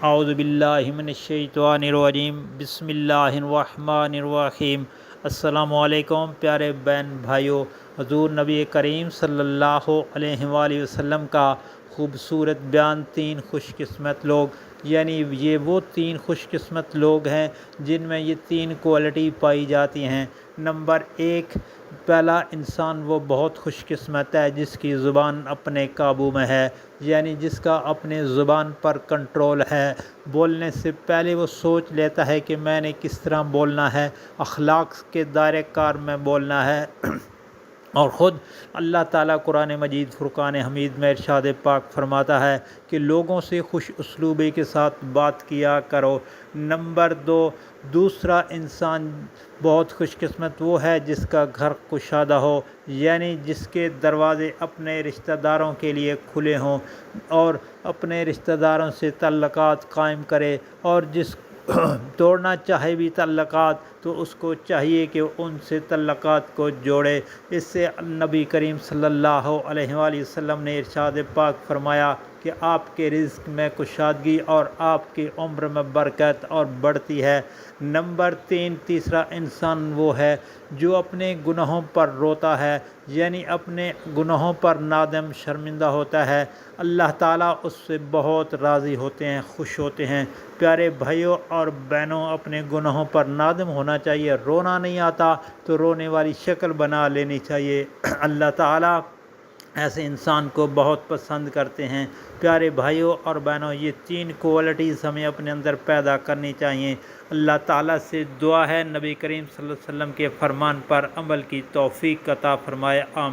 اعوذ باللہ من الشیطان الرجیم بسم اللہ الرحمن الرحیم۔ السلام علیکم پیارے بہن بھائیوں، حضور نبی کریم صلی اللہ علیہ وآلہ وسلم کا خوبصورت بیان۔ تین خوش قسمت لوگ، یعنی یہ وہ تین خوش قسمت لوگ ہیں جن میں یہ تین کوالٹی پائی جاتی ہیں۔ نمبر ایک، پہلا انسان وہ بہت خوش قسمت ہے جس کی زبان اپنے قابو میں ہے، یعنی جس کا اپنے زبان پر کنٹرول ہے۔ بولنے سے پہلے وہ سوچ لیتا ہے کہ میں نے کس طرح بولنا ہے، اخلاق کے دائرہ کار میں بولنا ہے، اور خود اللہ تعالیٰ قرآن مجید فرقان حمید میں ارشاد پاک فرماتا ہے کہ لوگوں سے خوش اسلوبی کے ساتھ بات کیا کرو۔ نمبر دو، دوسرا انسان بہت خوش قسمت وہ ہے جس کا گھر کشادہ ہو، یعنی جس کے دروازے اپنے رشتہ داروں کے لیے کھلے ہوں اور اپنے رشتہ داروں سے تعلقات قائم کرے، اور جس توڑنا چاہے بھی تعلقات تو اس کو چاہیے کہ ان سے تعلقات کو جوڑے۔ اس سے نبی کریم صلی اللہ علیہ وآلہ وسلم نے ارشاد پاک فرمایا کہ آپ کے رزق میں کشادگی اور آپ کی عمر میں برکت اور بڑھتی ہے۔ نمبر تین، تیسرا انسان وہ ہے جو اپنے گناہوں پر روتا ہے، یعنی اپنے گناہوں پر نادم شرمندہ ہوتا ہے۔ اللہ تعالیٰ اس سے بہت راضی ہوتے ہیں، خوش ہوتے ہیں۔ پیارے بھائیوں اور بہنوں، اپنے گناہوں پر نادم ہونا چاہیے۔ رونا نہیں آتا تو رونے والی شکل بنا لینی چاہیے۔ اللہ تعالیٰ ایسے انسان کو بہت پسند کرتے ہیں۔ پیارے بھائیوں اور بہنوں، یہ تین کوالٹیز ہمیں اپنے اندر پیدا کرنی چاہیے۔ اللہ تعالیٰ سے دعا ہے نبی کریم صلی اللہ علیہ وسلم کے فرمان پر عمل کی توفیق عطا فرمائے، آمین۔